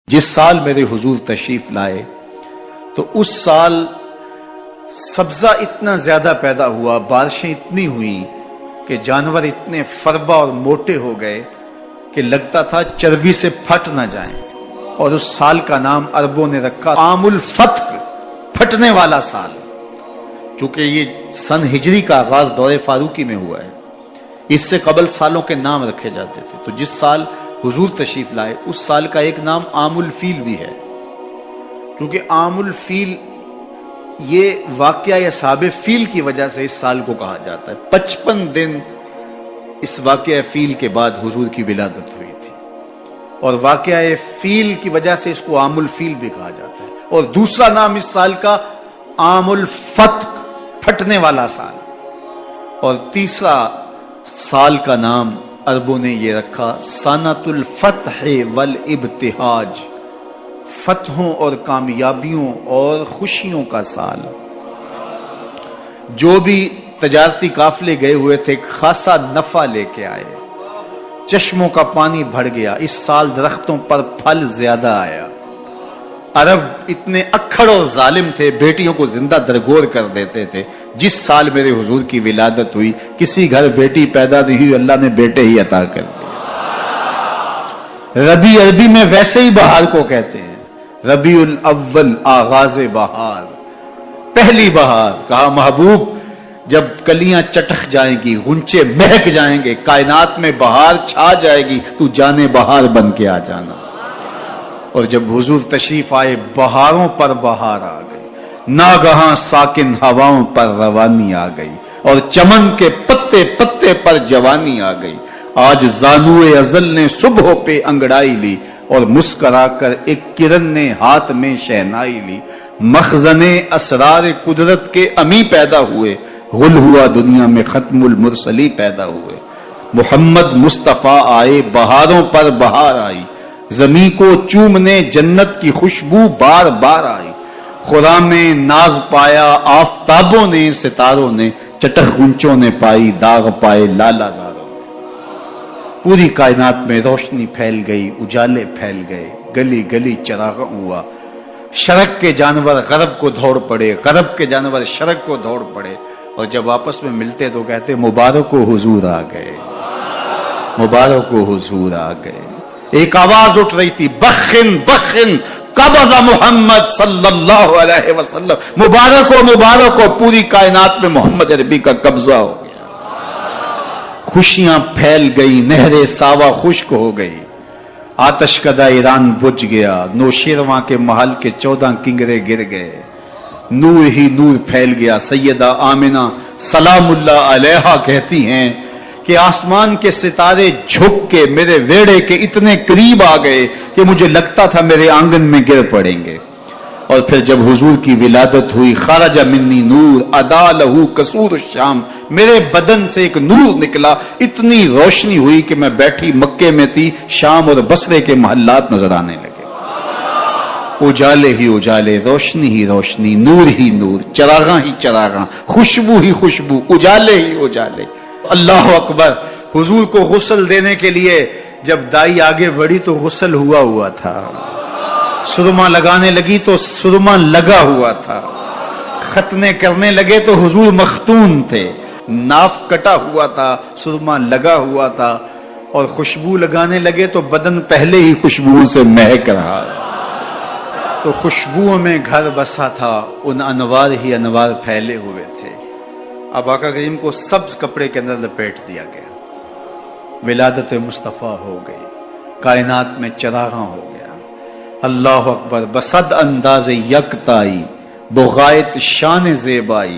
جس سال میرے حضور تشریف لائے تو اس سال سبزہ اتنا زیادہ پیدا ہوا، بارشیں اتنی ہوئیں کہ جانور اتنے فربا اور موٹے ہو گئے کہ لگتا تھا چربی سے پھٹ نہ جائیں، اور اس سال کا نام عربوں نے رکھا عام الفتق، پھٹنے والا سال، چونکہ یہ سن ہجری کا آغاز دور فاروقی میں ہوا ہے۔ اس سے قبل سالوں کے نام رکھے جاتے تھے، تو جس سال حضور تشریف لائے اس سال کا ایک نام عام الفیل بھی ہے، کیونکہ عام الفیل یہ واقعہ اصحاب فیل کی وجہ سے اس سال کو کہا جاتا ہے۔ 55 دن اس واقعہ فیل کے بعد حضور کی ولادت ہوئی تھی، اور واقعہ فیل کی وجہ سے اس کو عام الفیل بھی کہا جاتا ہے۔ اور دوسرا نام اس سال کا عام الفتق، پھٹنے والا سال، اور تیسرا سال کا نام عربوں نے یہ رکھا سنۃ الفتح والابتہاج، فتحوں اور کامیابیوں اور خوشیوں کا سال۔ جو بھی تجارتی قافلے گئے ہوئے تھے خاصا نفع لے کے آئے، چشموں کا پانی بڑھ گیا، اس سال درختوں پر پھل زیادہ آیا۔ عرب اتنے اکھڑ اور ظالم تھے، بیٹیوں کو زندہ درگور کر دیتے تھے۔ جس سال میرے حضور کی ولادت ہوئی کسی گھر بیٹی پیدا نہیں ہوئی، اللہ نے بیٹے ہی عطا کر دیے۔ ربیع عربی میں ویسے ہی بہار کو کہتے ہیں، ربیع الاول آغاز بہار، پہلی بہار۔ کہا محبوب جب کلیاں چٹخ جائیں گی، غنچے مہک جائیں گے، کائنات میں بہار چھا جائے گی، تو جانے بہار بن کے آ جانا۔ اور جب حضور تشریف آئے بہاروں پر بہار آ گئی، ناگہاں ساکن ہواؤں پر روانی آ گئی، اور چمن کے پتے پتے پر جوانی آ گئی۔ آج زانوئے ازل نے صبح پہ انگڑائی لی، اور مسکرا کر ایک کرن نے ہاتھ میں شہنائی لی۔ مخزن اسرار قدرت کے امی پیدا ہوئے، غل ہوا دنیا میں ختم المرسلی پیدا ہوئے۔ محمد مصطفیٰ آئے، بہاروں پر بہار آئی، زمین کو چومنے جنت کی خوشبو بار بار آئی۔ خدا میں ناز پایا آفتابوں نے، ستاروں نے، چٹخ گنچوں نے پائی، داغ پائے لالا زاروں نے۔ پوری کائنات میں روشنی پھیل گئی، اجالے پھیل گئے، گلی گلی چراغاں ہوا۔ شرق کے جانور غرب کو دوڑ پڑے، غرب کے جانور شرق کو دوڑ پڑے، اور جب آپس میں ملتے تو کہتے مبارک ہو حضور آ گئے، مبارک ہو حضور آ گئے۔ ایک آواز اٹھ رہی تھی، بخن بخن قبض محمد صلی اللہ علیہ وسلم، مبارک ہو مبارک ہو، پوری کائنات میں محمد عربی کا قبضہ ہو گیا۔ خوشیاں پھیل گئی، نہر ساوا خشک ہو گئی، آتش کدہ ایران بجھ گیا، نوشیرواں کے محل کے 14 کنگرے گر گئے، نور ہی نور پھیل گیا۔ سیدہ آمنہ سلام اللہ علیہا کہتی ہیں کہ آسمان کے ستارے جھک کے میرے ویڑے کے اتنے قریب آ گئے کہ مجھے لگتا تھا میرے آنگن میں گر پڑیں گے۔ اور پھر جب حضور کی ولادت ہوئی، خرج منی نور ادا لہو قصور الشام، میرے بدن سے ایک نور نکلا، اتنی روشنی ہوئی کہ میں بیٹھی مکے میں تھی، شام اور بصرے کے محلات نظر آنے لگے۔ اجالے ہی اجالے، روشنی ہی روشنی، نور ہی نور، چراغاں ہی چراغاں، خوشبو ہی خوشبو، اجالے ہی اجالے۔ اللہ اکبر۔ حضور کو غسل دینے کے لیے جب دائی آگے بڑھی تو غسل ہوا تھا، سرما لگانے لگی تو سرما لگا ہوا تھا، ختنے کرنے لگے تو حضور مختون تھے، ناف کٹا ہوا تھا، سرما لگا ہوا تھا، اور خوشبو لگانے لگے تو بدن پہلے ہی خوشبو سے مہک رہا، تو خوشبوؤں میں گھر بسا تھا، ان انوار ہی انوار پھیلے ہوئے تھے۔ اب آقا کریم کو سبز کپڑے کے اندر لپیٹ دیا گیا، ولادت مصطفیٰ ہو گئی، کائنات میں چراغاں ہو گیا۔ اللہ اکبر۔ بصد انداز یکتائی، بغایت شان زیبائی،